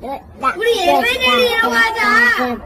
우리 예배 드리러 가자.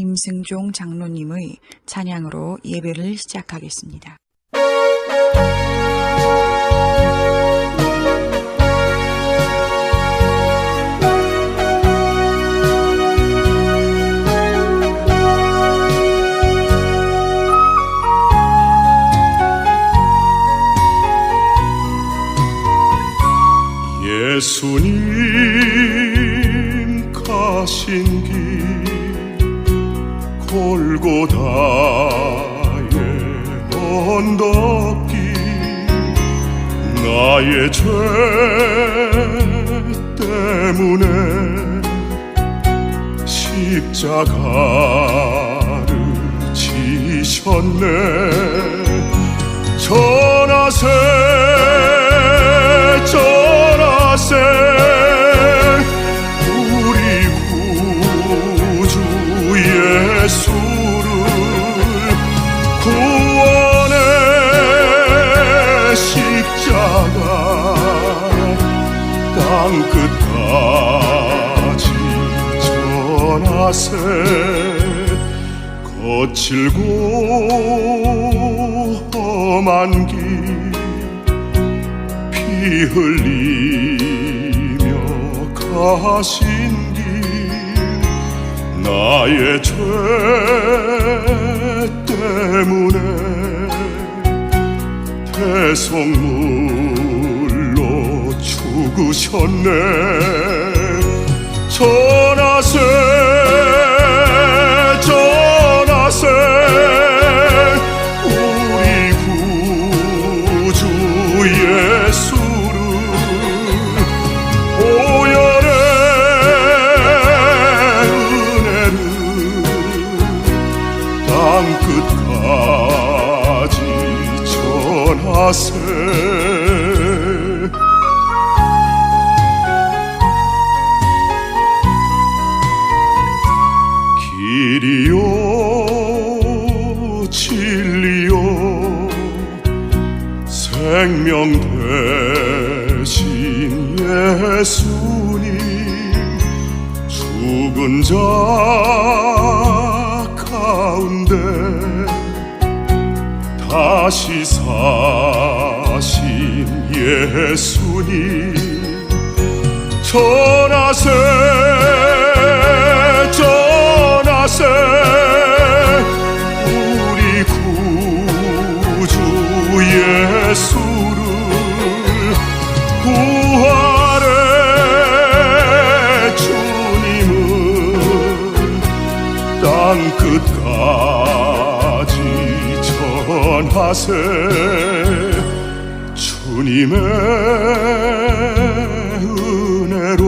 임승종 장로님의 찬양으로 예배를 시작하겠습니다. 예수님 가신 길 골고다의 언덕길 나의 죄 때문에 십자가를 지셨네. 전하세 전하세 우리 구주 예수를 구원의 십자가 땅끝까지 전하세. 거칠고 험한 길 피 흘리며 가신 길 나의 죄 때문에 대속물로 죽으셨네. 전하세 전하세 우리 구주 예수를 오열의 은혜를 땅끝까지 전하세. 길이요 진리요 생명 되신 예수님 죽은 자 가운데 다시 사신 예수님 전하세 전하세 우리 구주 예수를 부활의 주님은 땅끝까지 전하세. 주님의 은혜로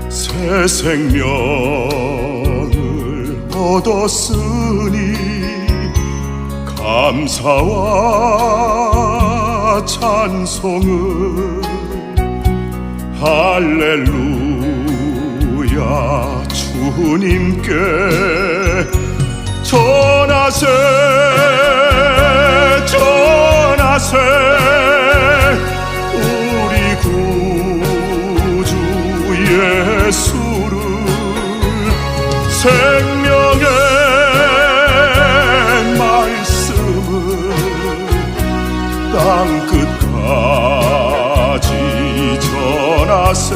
새 생명을 얻었으니 감사와 찬송을 할렐루야 주님께 전하세 전하세 우리 구주 예수를 생명의 말씀을 땅끝까지 전하세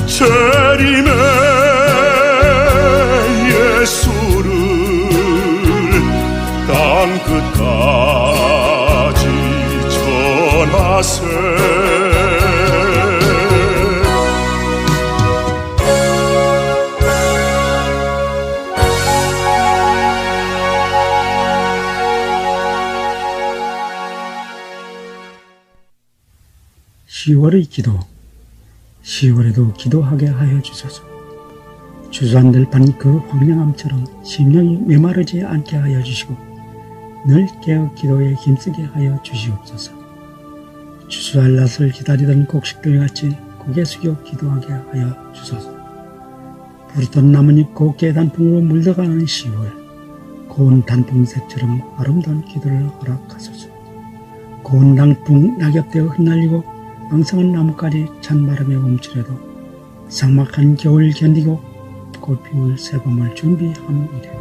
재림의 예수를 땅끝까지 전하세 (10월의) 기도. 10월에도 기도하게 하여 주소서. 주저앉을 그 황량함처럼 심령이 메마르지 않게 하여 주시고 늘 깨어 기도에 힘쓰게 하여 주시옵소서. 추수할 낯을 기다리던 곡식들같이 고개 숙여 기도하게 하여 주소서. 부르던 나뭇잎 곱게 단풍으로 물들어가는 10월, 고운 단풍색처럼 아름다운 기도를 허락하소서. 고운 단풍 낙엽되어 흩날리고 왕성한 나뭇가지 찬바람에 움츠려도 삭막한 겨울 견디고 꽃 피울 새봄을 준비함이래.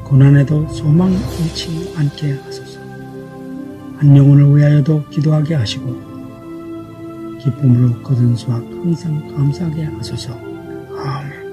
고난에도 소망 잃지 않게 하소서. 한 영혼을 위하여도 기도하게 하시고 기쁨으로 거둔 수확 항상 감사하게 하소서. 아멘.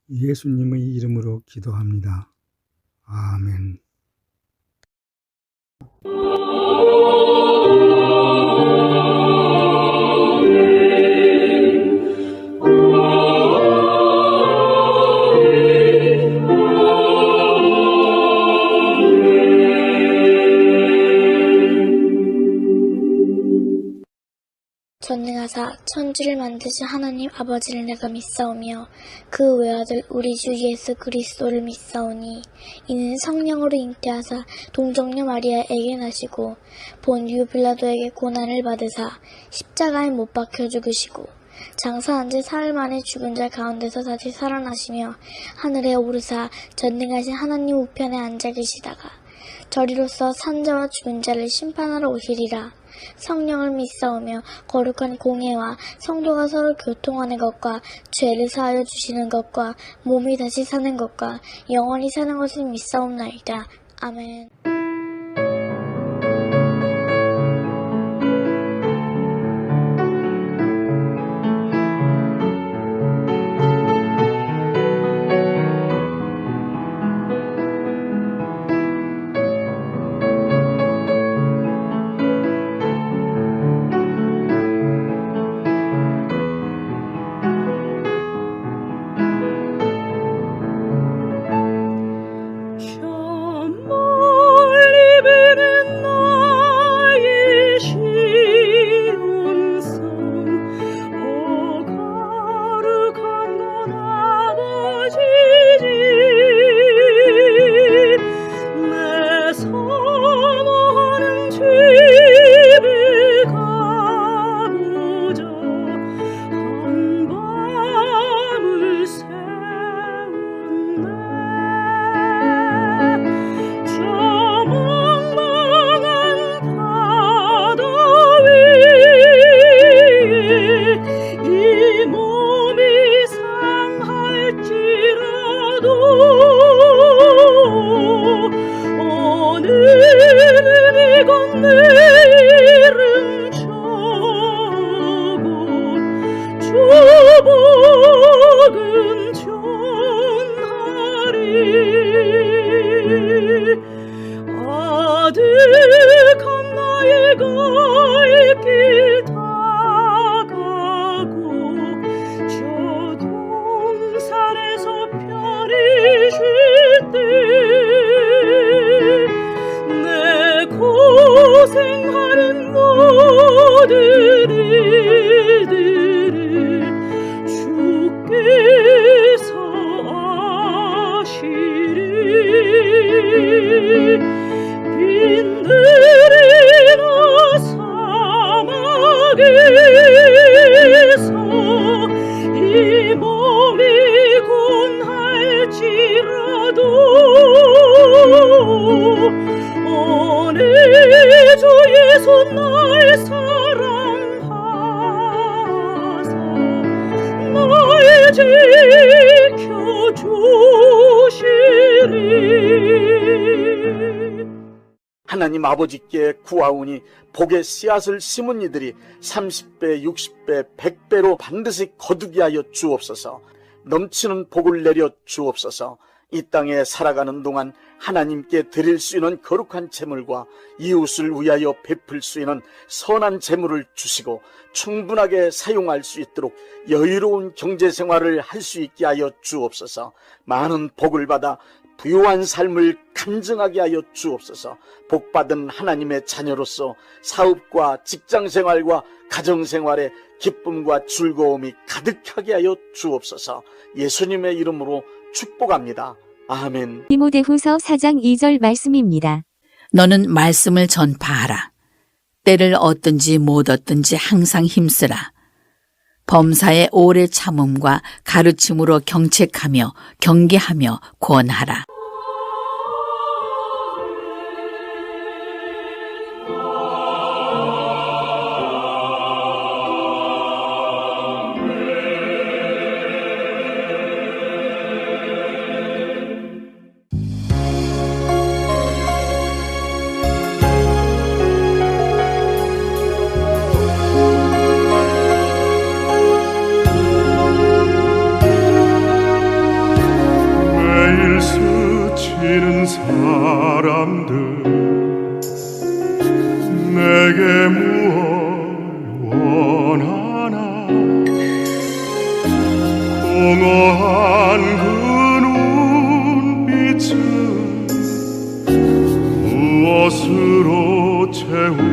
예수님의 이름으로 기도합니다. 아멘. 전능하사 천지를 만드신 하나님 아버지를 내가 믿사오며 그 외아들 우리 주 예수 그리스도를 믿사오니 이는 성령으로 잉태하사 동정녀 마리아에게 나시고 본유 빌라도에게 고난을 받으사 십자가에 못 박혀 죽으시고 장사한 지 사흘 만에 죽은 자 가운데서 다시 살아나시며 하늘에 오르사 전능하신 하나님 우편에 앉아 계시다가 저리로서 산자와 죽은 자를 심판하러 오시리라. 성령을 믿사오며 거룩한 공예와 성도가 서로 교통하는 것과 죄를 사하여 주시는 것과 몸이 다시 사는 것과 영원히 사는 것을 믿사옵나이다. 아멘. 저 이름 적은 주복은 전하리. 아득한 나의 갈길 다가고 저 동산에서 편히 쉴 때 내 고생하는 모든 일들을 주께서 아시리. 빈들이나 사막에서 이 몸이 곤할지라도 오늘 주 예수 날 사랑하사 날 지켜주시리. 하나님 아버지께 구하오니 복의 씨앗을 심은 이들이 30배, 60배, 100배로 반드시 거두게 하여 주옵소서. 넘치는 복을 내려 주옵소서. 이 땅에 살아가는 동안 하나님께 드릴 수 있는 거룩한 재물과 이웃을 위하여 베풀 수 있는 선한 재물을 주시고 충분하게 사용할 수 있도록 여유로운 경제생활을 할 수 있게 하여 주옵소서. 많은 복을 받아 부유한 삶을 간증하게 하여 주옵소서. 복받은 하나님의 자녀로서 사업과 직장생활과 가정생활에 기쁨과 즐거움이 가득하게 하여 주옵소서. 예수님의 이름으로 축복합니다. 아멘. 디모데후서 4장 2절 말씀입니다. 너는 말씀을 전파하라. 때를 얻든지 못 얻든지 항상 힘쓰라. 범사의 오래 참음과 가르침으로 경책하며 경계하며 권하라. 스치는 사람들 내게 무엇 원하나 공허한 그 눈빛은 무엇으로 채우나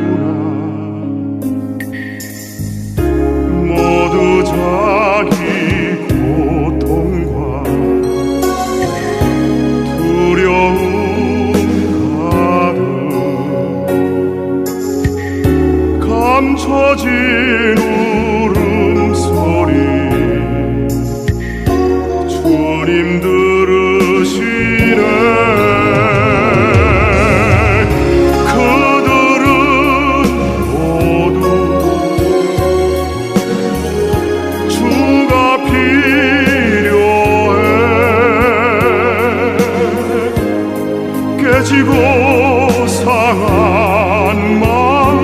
모두 자기 고통과 두려움 가득 감춰진 울음소리 주님 들으시네. 그들은 모두 주가 필요해. 깨지고 상한 마음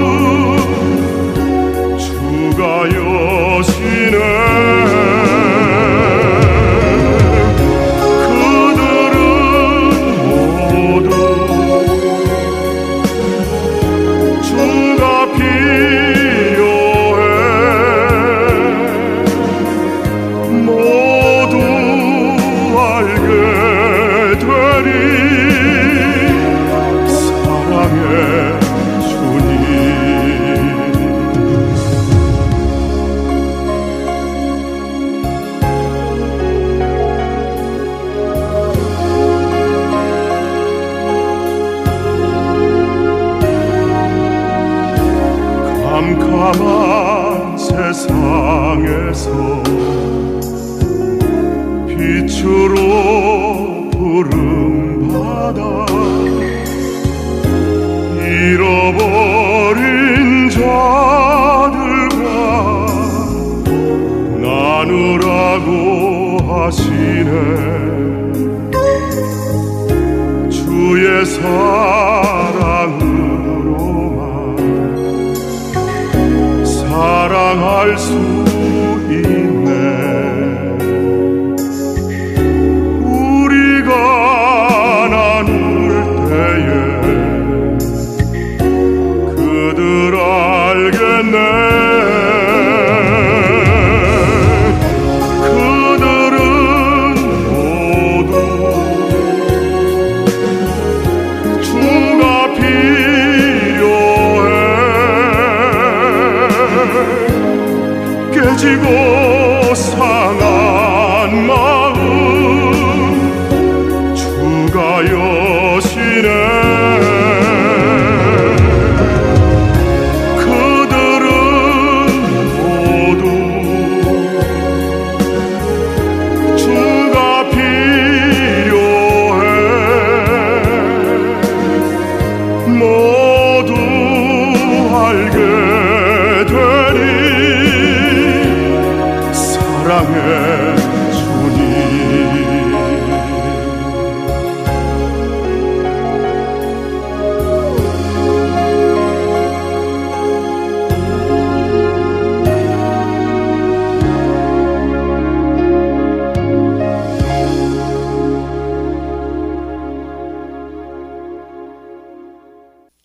주가 여시네. 그들은 모두 주가 필요해. 모두 알게 되리 사랑의 주님. 캄캄한 세상에서 빛으로 부름받아 잃어버린 자들과 나누라고 하시네. 주의 사랑으로만 사랑할 수 있네. 우리가 나눌 때에 그들 알겠네. 그들은 모두 주가 필요해. 깨지고 상한 마음 주가 여시네. 그들은 모두 주가 필요해. 모두 알게 되니 사랑의 주님.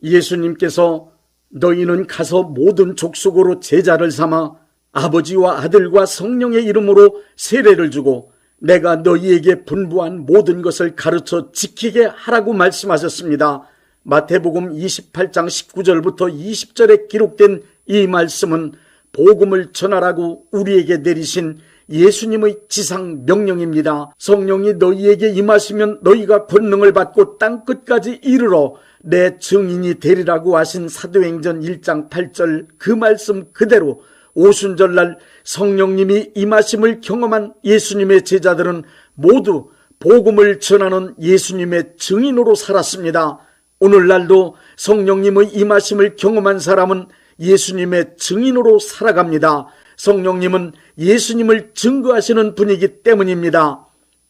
예수님께서 너희는 가서 모든 족속으로 제자를 삼아 아버지와 아들과 성령의 이름으로 세례를 주고 내가 너희에게 분부한 모든 것을 가르쳐 지키게 하라고 말씀하셨습니다. 마태복음 28장 19절부터 20절에 기록된 이 말씀은 복음을 전하라고 우리에게 내리신 예수님의 지상 명령입니다. 성령이 너희에게 임하시면 너희가 권능을 받고 땅끝까지 이르러 내 증인이 되리라고 하신 사도행전 1장 8절 그 말씀 그대로 오순절날 성령님이 임하심을 경험한 예수님의 제자들은 모두 복음을 전하는 예수님의 증인으로 살았습니다. 오늘날도 성령님의 임하심을 경험한 사람은 예수님의 증인으로 살아갑니다. 성령님은 예수님을 증거하시는 분이기 때문입니다.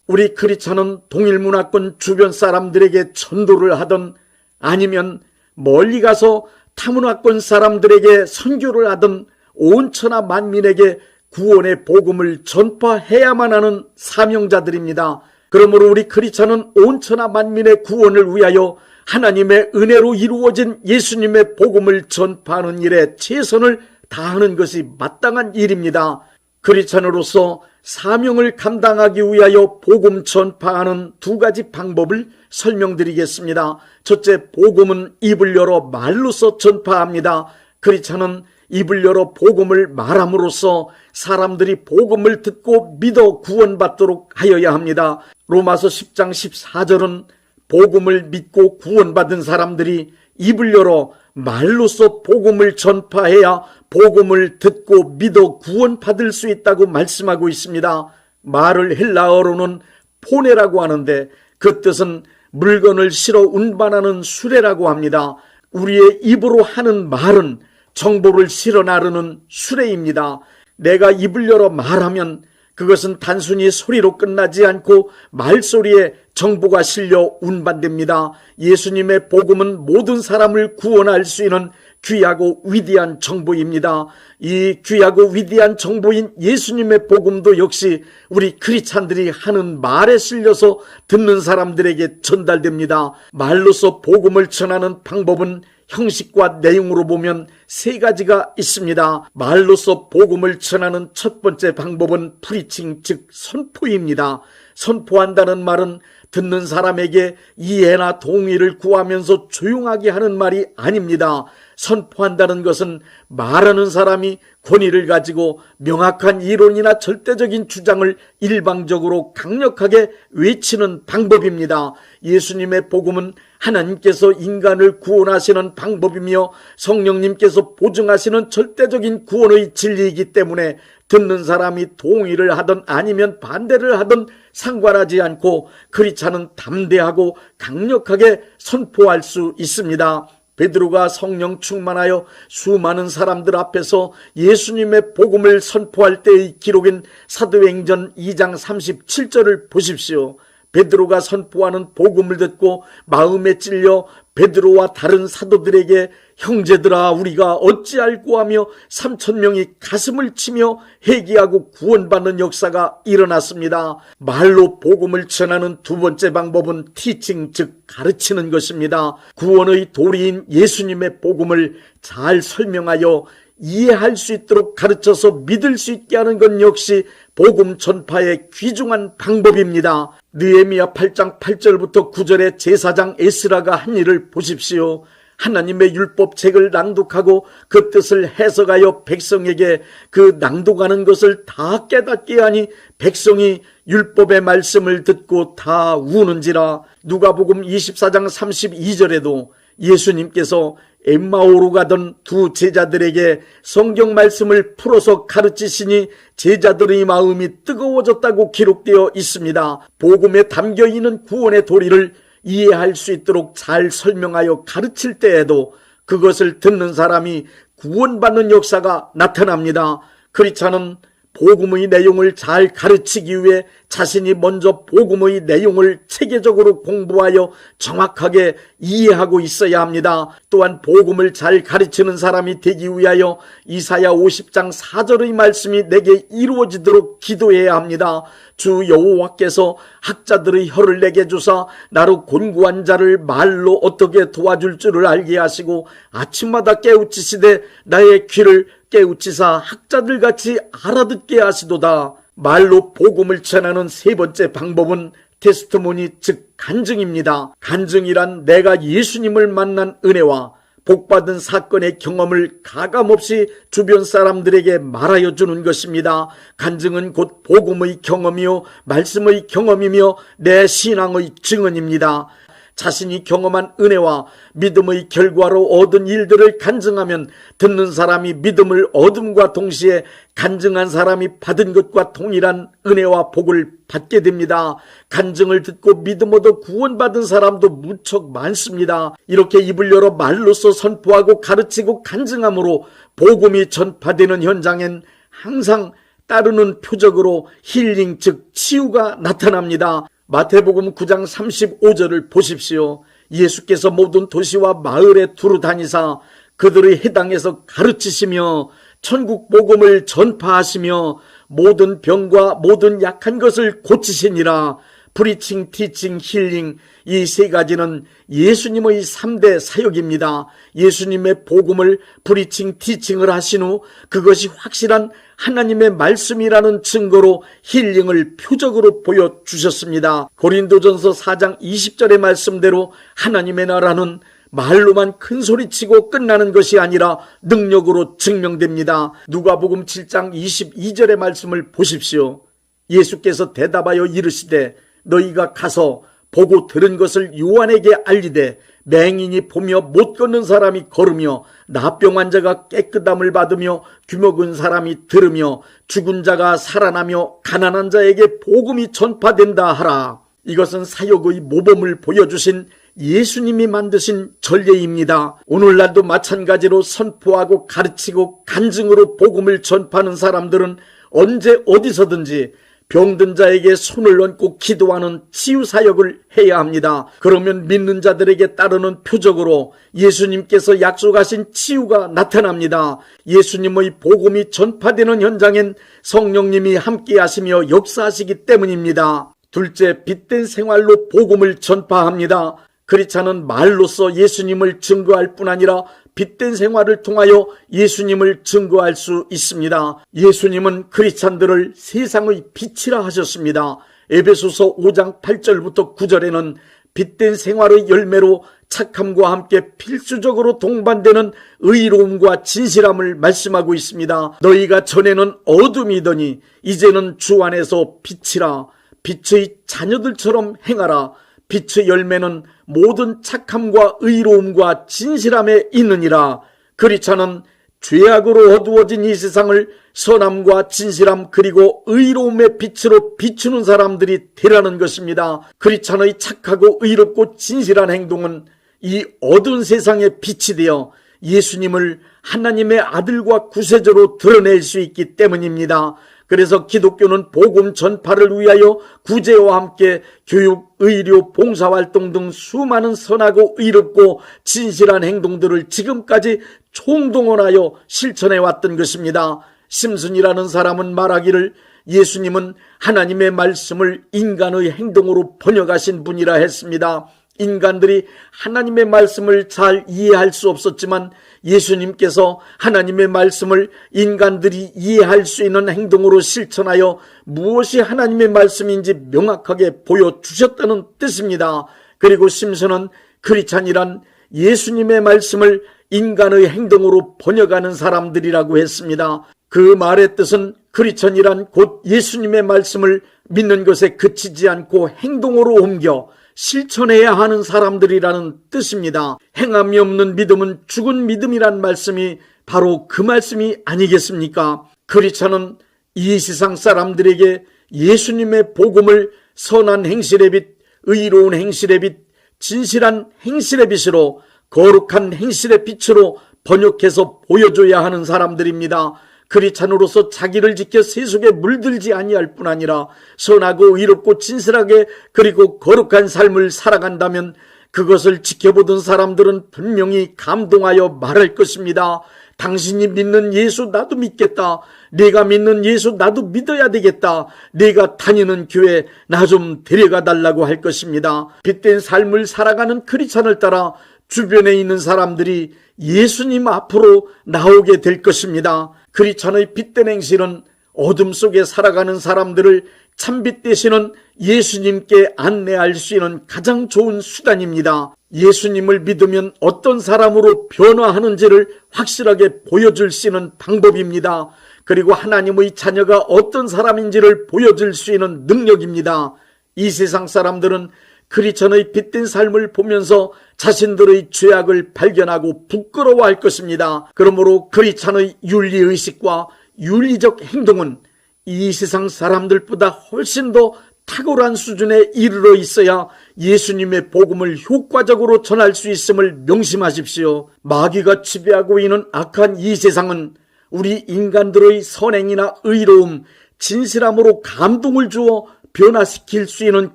우리 크리스찬은 동일 문화권 주변 사람들에게 전도를 하던 아니면 멀리 가서 타문화권 사람들에게 선교를 하던 온 천하 만민에게 구원의 복음을 전파해야만 하는 사명자들입니다. 그러므로 우리 크리스찬은 온 천하 만민의 구원을 위하여 하나님의 은혜로 이루어진 예수님의 복음을 전파하는 일에 최선을 다하는 것이 마땅한 일입니다. 크리스찬으로서 사명을 감당하기 위하여 복음 전파하는 두 가지 방법을 설명드리겠습니다. 첫째, 복음은 입을 열어 말로써 전파합니다. 크리스찬은 입을 열어 복음을 말함으로써 사람들이 복음을 듣고 믿어 구원받도록 하여야 합니다. 로마서 10장 14절은 복음을 믿고 구원받은 사람들이 입을 열어 말로써 복음을 전파해야 복음을 듣고 믿어 구원받을 수 있다고 말씀하고 있습니다. 말을 헬라어로는 포네라고 하는데 그 뜻은 물건을 실어 운반하는 수레라고 합니다. 우리의 입으로 하는 말은 정보를 실어 나르는 수레입니다. 내가 입을 열어 말하면 그것은 단순히 소리로 끝나지 않고 말소리에 정보가 실려 운반됩니다. 예수님의 복음은 모든 사람을 구원할 수 있는 귀하고 위대한 정보입니다. 이 귀하고 위대한 정보인 예수님의 복음도 역시 우리 크리스찬들이 하는 말에 실려서 듣는 사람들에게 전달됩니다. 말로서 복음을 전하는 방법은 형식과 내용으로 보면 세 가지가 있습니다. 말로서 복음을 전하는 첫 번째 방법은 프리칭, 즉 선포입니다. 선포한다는 말은 듣는 사람에게 이해나 동의를 구하면서 조용하게 하는 말이 아닙니다. 선포한다는 것은 말하는 사람이 권위를 가지고 명확한 이론이나 절대적인 주장을 일방적으로 강력하게 외치는 방법입니다. 예수님의 복음은 하나님께서 인간을 구원하시는 방법이며 성령님께서 보증하시는 절대적인 구원의 진리이기 때문에 듣는 사람이 동의를 하든 아니면 반대를 하든 상관하지 않고 크리스찬은 담대하고 강력하게 선포할 수 있습니다. 베드로가 성령 충만하여 수많은 사람들 앞에서 예수님의 복음을 선포할 때의 기록인 사도행전 2장 37절을 보십시오. 베드로가 선포하는 복음을 듣고 마음에 찔려 베드로와 다른 사도들에게 형제들아 우리가 어찌할꼬 하며 3,000명이 가슴을 치며 회개하고 구원받는 역사가 일어났습니다. 말로 복음을 전하는 두 번째 방법은 티칭, 즉 가르치는 것입니다. 구원의 도리인 예수님의 복음을 잘 설명하여 이해할 수 있도록 가르쳐서 믿을 수 있게 하는 것 역시 복음 전파의 귀중한 방법입니다. 느헤미야 8장 8절부터 9절에 제사장 에스라가 한 일을 보십시오. 하나님의 율법책을 낭독하고 그 뜻을 해석하여 백성에게 그 낭독하는 것을 다 깨닫게 하니 백성이 율법의 말씀을 듣고 다 우는지라. 누가복음 24장 32절에도 예수님께서 엠마오로 가던 두 제자들에게 성경 말씀을 풀어서 가르치시니 제자들의 마음이 뜨거워졌다고 기록되어 있습니다. 복음에 담겨있는 구원의 도리를 이해할 수 있도록 잘 설명하여 가르칠 때에도 그것을 듣는 사람이 구원받는 역사가 나타납니다. 크리스찬은 복음의 내용을 잘 가르치기 위해 자신이 먼저 복음의 내용을 체계적으로 공부하여 정확하게 이해하고 있어야 합니다. 또한 복음을 잘 가르치는 사람이 되기 위하여 이사야 50장 4절의 말씀이 내게 이루어지도록 기도해야 합니다. 주 여호와께서 학자들의 혀를 내게 주사 나로 곤고한 자를 말로 어떻게 도와줄 줄을 알게 하시고 아침마다 깨우치시되 나의 귀를 깨우치사 학자들같이 알아듣게 하시도다. 말로 복음을 전하는 세 번째 방법은 테스트모니, 즉 간증입니다. 간증이란 내가 예수님을 만난 은혜와 복받은 사건의 경험을 가감없이 주변 사람들에게 말하여 주는 것입니다. 간증은 곧 복음의 경험이요 말씀의 경험이며 내 신앙의 증언입니다. 자신이 경험한 은혜와 믿음의 결과로 얻은 일들을 간증하면 듣는 사람이 믿음을 얻음과 동시에 간증한 사람이 받은 것과 동일한 은혜와 복을 받게 됩니다. 간증을 듣고 믿음 얻어 구원받은 사람도 무척 많습니다. 이렇게 입을 열어 말로써 선포하고 가르치고 간증함으로 복음이 전파되는 현장엔 항상 따르는 표적으로 힐링, 즉 치유가 나타납니다. 마태복음 9장 35절을 보십시오. 예수께서 모든 도시와 마을에 두루 다니사 그들의 해당에서 가르치시며 천국 복음을 전파하시며 모든 병과 모든 약한 것을 고치시니라. 프리칭, 티칭, 힐링, 이 세 가지는 예수님의 3대 사역입니다. 예수님의 복음을 프리칭, 티칭을 하신 후 그것이 확실한 하나님의 말씀이라는 증거로 힐링을 표적으로 보여주셨습니다. 고린도전서 4장 20절의 말씀대로 하나님의 나라는 말로만 큰소리치고 끝나는 것이 아니라 능력으로 증명됩니다. 누가복음 7장 22절의 말씀을 보십시오. 예수께서 대답하여 이르시되 너희가 가서 보고 들은 것을 요한에게 알리되 맹인이 보며 못 걷는 사람이 걸으며 나병 환자가 깨끗함을 받으며 귀먹은 사람이 들으며 죽은 자가 살아나며 가난한 자에게 복음이 전파된다 하라. 이것은 사역의 모범을 보여주신 예수님이 만드신 전례입니다. 오늘날도 마찬가지로 선포하고 가르치고 간증으로 복음을 전파하는 사람들은 언제 어디서든지 병든 자에게 손을 얹고 기도하는 치유 사역을 해야 합니다. 그러면 믿는 자들에게 따르는 표적으로 예수님께서 약속하신 치유가 나타납니다. 예수님의 복음이 전파되는 현장엔 성령님이 함께 하시며 역사하시기 때문입니다. 둘째, 빛된 생활로 복음을 전파합니다. 크리스찬은 말로써 예수님을 증거할 뿐 아니라 빛된 생활을 통하여 예수님을 증거할 수 있습니다. 예수님은 크리스찬들을 세상의 빛이라 하셨습니다. 에베소서 5장 8절부터 9절에는 빛된 생활의 열매로 착함과 함께 필수적으로 동반되는 의로움과 진실함을 말씀하고 있습니다. 너희가 전에는 어둠이더니 이제는 주 안에서 빛이라. 빛의 자녀들처럼 행하라. 빛의 열매는 모든 착함과 의로움과 진실함에 있느니라. 크리스찬은 죄악으로 어두워진 이 세상을 선함과 진실함 그리고 의로움의 빛으로 비추는 사람들이 되라는 것입니다. 크리스찬의 착하고 의롭고 진실한 행동은 이 어두운 세상의 빛이 되어 예수님을 하나님의 아들과 구세주로 드러낼 수 있기 때문입니다. 그래서 기독교는 복음 전파를 위하여 구제와 함께 교육, 의료, 봉사활동 등 수많은 선하고 의롭고 진실한 행동들을 지금까지 총동원하여 실천해 왔던 것입니다. 심슨이라는 사람은 말하기를 예수님은 하나님의 말씀을 인간의 행동으로 번역하신 분이라 했습니다. 인간들이 하나님의 말씀을 잘 이해할 수 없었지만 예수님께서 하나님의 말씀을 인간들이 이해할 수 있는 행동으로 실천하여 무엇이 하나님의 말씀인지 명확하게 보여주셨다는 뜻입니다. 그리고 심슨은 크리스찬이란 예수님의 말씀을 인간의 행동으로 번역하는 사람들이라고 했습니다. 그 말의 뜻은 크리스찬이란 곧 예수님의 말씀을 믿는 것에 그치지 않고 행동으로 옮겨 실천해야 하는 사람들이라는 뜻입니다. 행함이 없는 믿음은 죽은 믿음이란 말씀이 바로 그 말씀이 아니겠습니까? 크리스찬은 이 세상 사람들에게 예수님의 복음을 선한 행실의 빛, 의로운 행실의 빛, 진실한 행실의 빛으로 거룩한 행실의 빛으로 번역해서 보여줘야 하는 사람들입니다. 크리스찬으로서 자기를 지켜 세속에 물들지 아니할 뿐 아니라 선하고 의롭고 진실하게 그리고 거룩한 삶을 살아간다면 그것을 지켜보던 사람들은 분명히 감동하여 말할 것입니다. 당신이 믿는 예수 나도 믿겠다. 내가 믿는 예수 나도 믿어야 되겠다. 내가 다니는 교회 나 좀 데려가 달라고 할 것입니다. 빛된 삶을 살아가는 크리스찬을 따라 주변에 있는 사람들이 예수님 앞으로 나오게 될 것입니다. 크리스찬의 빛된 행실은 어둠 속에 살아가는 사람들을 참빛 되시는 예수님께 안내할 수 있는 가장 좋은 수단입니다. 예수님을 믿으면 어떤 사람으로 변화하는지를 확실하게 보여줄 수 있는 방법입니다. 그리고 하나님의 자녀가 어떤 사람인지를 보여줄 수 있는 능력입니다. 이 세상 사람들은 크리스찬의 빛된 삶을 보면서 자신들의 죄악을 발견하고 부끄러워할 것입니다. 그러므로 크리스찬의 윤리의식과 윤리적 행동은 이 세상 사람들보다 훨씬 더 탁월한 수준에 이르러 있어야 예수님의 복음을 효과적으로 전할 수 있음을 명심하십시오. 마귀가 지배하고 있는 악한 이 세상은 우리 인간들의 선행이나 의로움, 진실함으로 감동을 주어 변화시킬 수 있는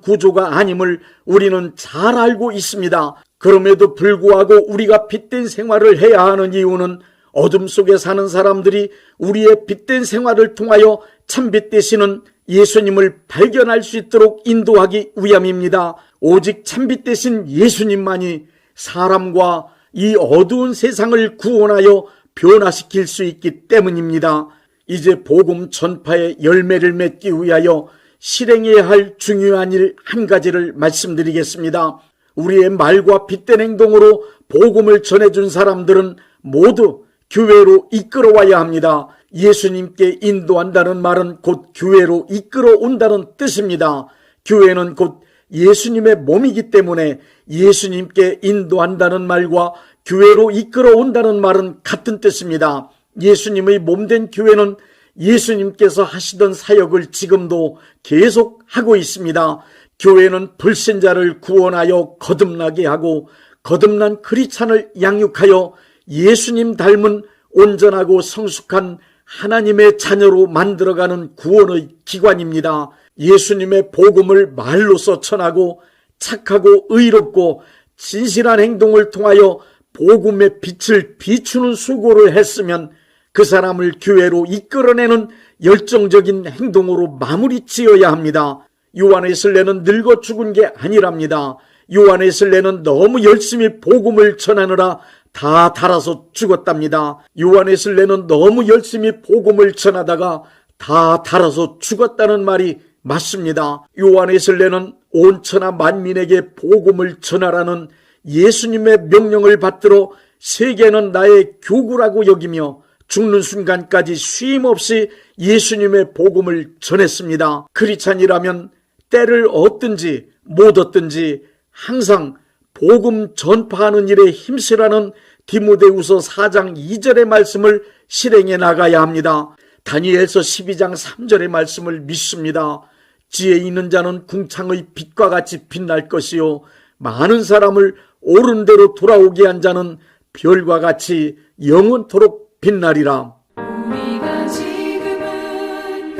구조가 아님을 우리는 잘 알고 있습니다. 그럼에도 불구하고 우리가 빛된 생활을 해야 하는 이유는 어둠 속에 사는 사람들이 우리의 빛된 생활을 통하여 참빛 되시는 예수님을 발견할 수 있도록 인도하기 위함입니다. 오직 참빛 되신 예수님만이 사람과 이 어두운 세상을 구원하여 변화시킬 수 있기 때문입니다. 이제 복음 전파의 열매를 맺기 위하여 실행해야 할 중요한 일 한 가지를 말씀드리겠습니다. 우리의 말과 빛된 행동으로 복음을 전해준 사람들은 모두 교회로 이끌어와야 합니다. 예수님께 인도한다는 말은 곧 교회로 이끌어온다는 뜻입니다. 교회는 곧 예수님의 몸이기 때문에 예수님께 인도한다는 말과 교회로 이끌어온다는 말은 같은 뜻입니다. 예수님의 몸된 교회는 예수님께서 하시던 사역을 지금도 계속 하고 있습니다. 교회는 불신자를 구원하여 거듭나게 하고 거듭난 크리스찬을 양육하여 예수님 닮은 온전하고 성숙한 하나님의 자녀로 만들어가는 구원의 기관입니다. 예수님의 복음을 말로써 전하고 착하고 의롭고 진실한 행동을 통하여 복음의 빛을 비추는 수고를 했으면 그 사람을 교회로 이끌어내는 열정적인 행동으로 마무리 지어야 합니다. 요한의 설례는 늙어 죽은 게 아니랍니다. 요한의 설례는 너무 열심히 복음을 전하느라 다 닳아서 죽었답니다. 요한의 설례는 너무 열심히 복음을 전하다가 다 닳아서 죽었다는 말이 맞습니다. 요한의 설례는 온 천하 만민에게 복음을 전하라는 예수님의 명령을 받들어 세계는 나의 교구라고 여기며 죽는 순간까지 쉼 없이 예수님의 복음을 전했습니다. 크리스찬이라면 때를 얻든지 못 얻든지 항상 복음 전파하는 일에 힘쓰라는 디모데후서 4장 2절의 말씀을 실행해 나가야 합니다. 다니엘서 12장 3절의 말씀을 믿습니다. 지혜 있는 자는 궁창의 빛과 같이 빛날 것이요 많은 사람을 옳은 대로 돌아오게 한 자는 별과 같이 영원토록 빛나리라. 우리가 지금은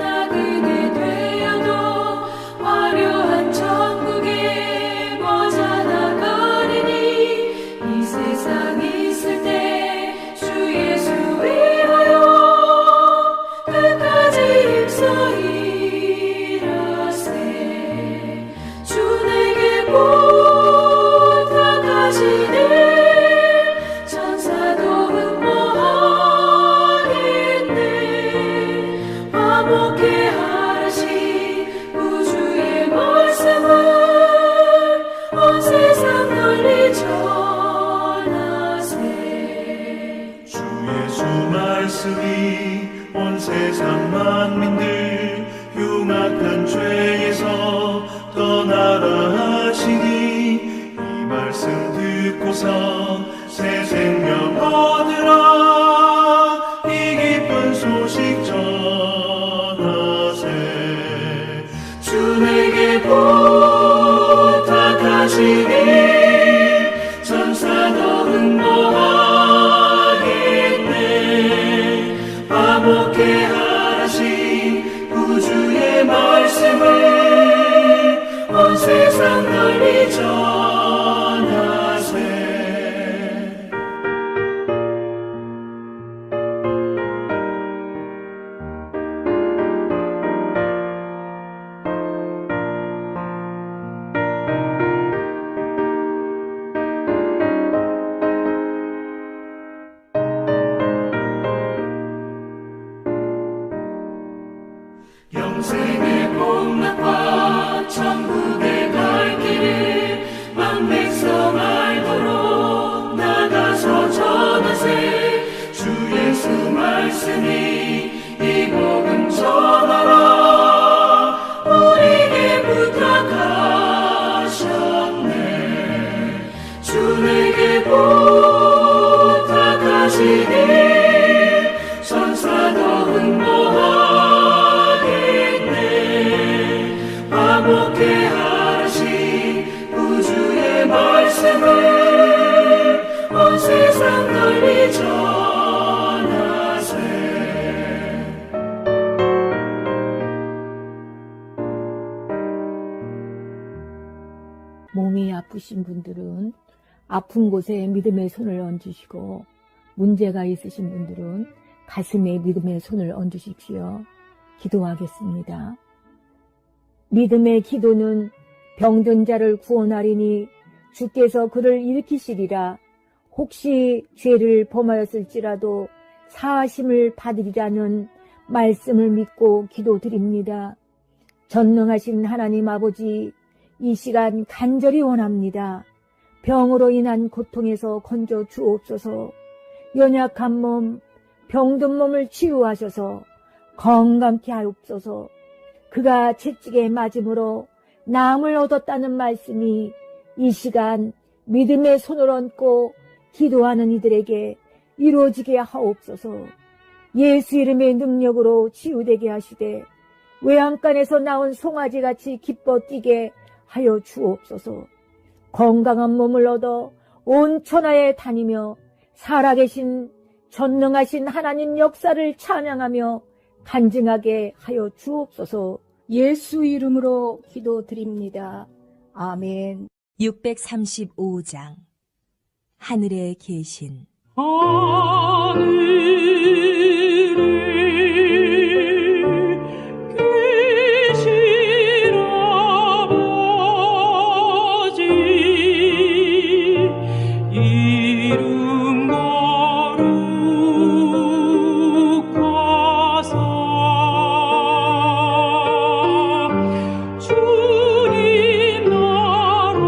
말씀이 온 세상 만민들 흉악한 죄에서 떠나라 하시니 이 말씀 듣고서 새 생명 얻으라 이 기쁜 소식 전하세 주 내게 부탁하시니 천사도 응모하겠네 화목해 하신 구주의 말씀을 온 세상 널리 전하세 영생의 복락과 천국의 갈 길을 만백성 알도록 나가서 전하세 주 예수 말씀이 이 복음 전하라 우리에게 부탁하셨네 주 내게 부탁하시니 천사도 응모하겠네 화목해 하신 구주의 말씀을 온 세상 널리 전하세 몸이 아프신 분들은 아픈 곳에 믿음의 손을 얹으시고 문제가 있으신 분들은 가슴에 믿음의 손을 얹으십시오. 기도하겠습니다. 믿음의 기도는 병든 자를 구원하리니 주께서 그를 일으키시리라. 혹시 죄를 범하였을지라도 사하심을 받으리라는 말씀을 믿고 기도드립니다. 전능하신 하나님 아버지, 이 시간 간절히 원합니다. 병으로 인한 고통에서 건져 주옵소서. 연약한 몸, 병든 몸을 치유하셔서 건강케 하옵소서. 그가 채찍에 맞음으로 나음을 얻었다는 말씀이 이 시간 믿음의 손을 얹고 기도하는 이들에게 이루어지게 하옵소서. 예수 이름의 능력으로 치유되게 하시되 외양간에서 나온 송아지같이 기뻐 뛰게 하여 주옵소서. 건강한 몸을 얻어 온 천하에 다니며 살아계신 전능하신 하나님 역사를 찬양하며 간증하게 하여 주옵소서. 예수 이름으로 기도드립니다. 아멘. 635장 하늘에 계신 주님 나라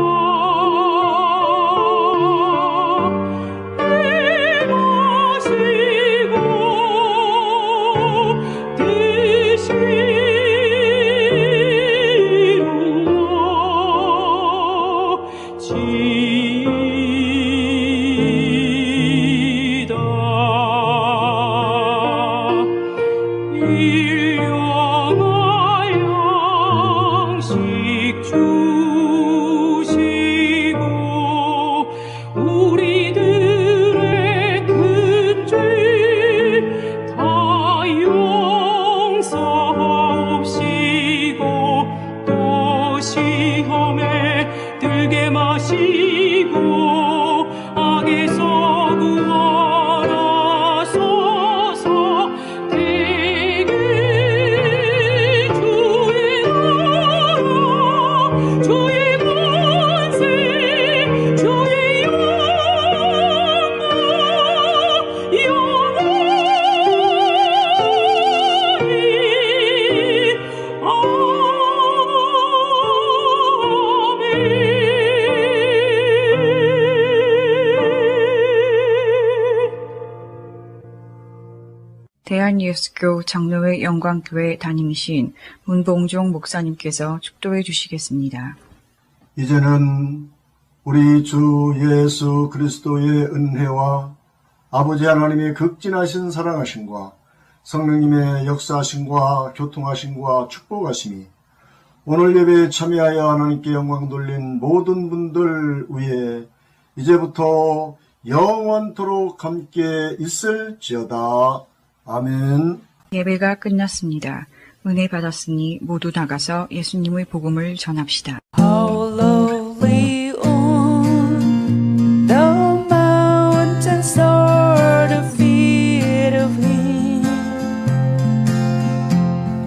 대한예수교 장로회 영광교회 담임이신 문봉종 목사님께서 축도해 주시겠습니다. 이제는 우리 주 예수 그리스도의 은혜와 아버지 하나님의 극진하신 사랑하심과 성령님의 역사하심과 교통하심과 축복하심이 오늘 예배에 참여하여 하나님께 영광 돌린 모든 분들 위에 이제부터 영원토록 함께 있을지어다. 아멘. 예배가 끝났습니다. 은혜 받았으니 모두 나가서 예수님의 복음을 전합시다. How lovely on the mountains are the feet of Him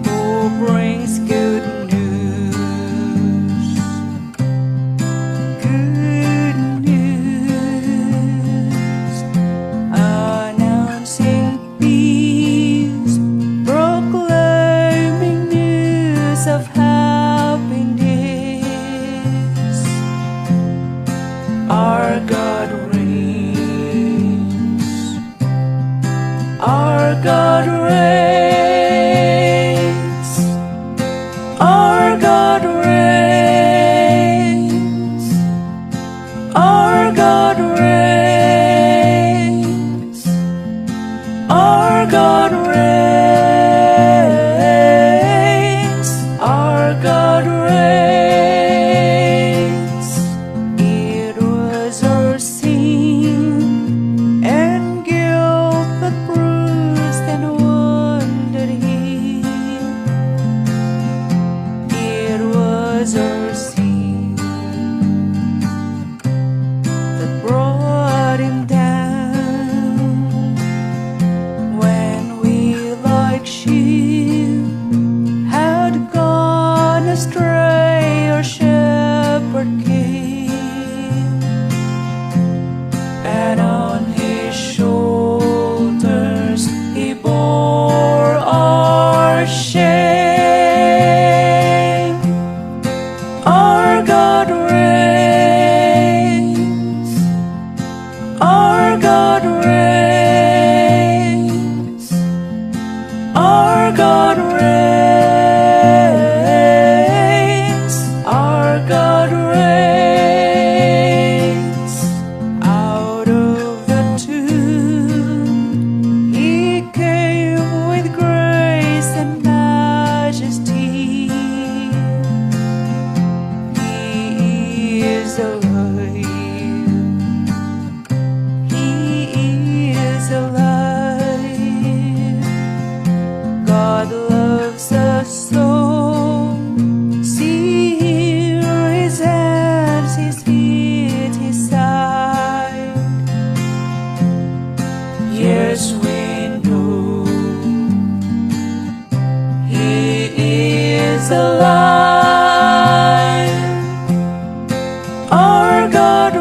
who brings good news, announcing peace, proclaiming news of happiness. Our God reigns. Our God reigns. Our God reigns. Our God reigns. Our God reigns. Our God reigns. It was our sin and guilt that bruised and wounded Him. It was our sin that brought Him down. When we like sheep had gone astray, our shepherd came, and on His shoulders He bore our shame. Our God reigns. Our God reigns. Our God reigns. Our God reigns. Out of the tomb He came with grace and majesty. He is alive. He is alive. God loves us so. See here His hands, His feet, His side. Yes, we know He is alive. Our God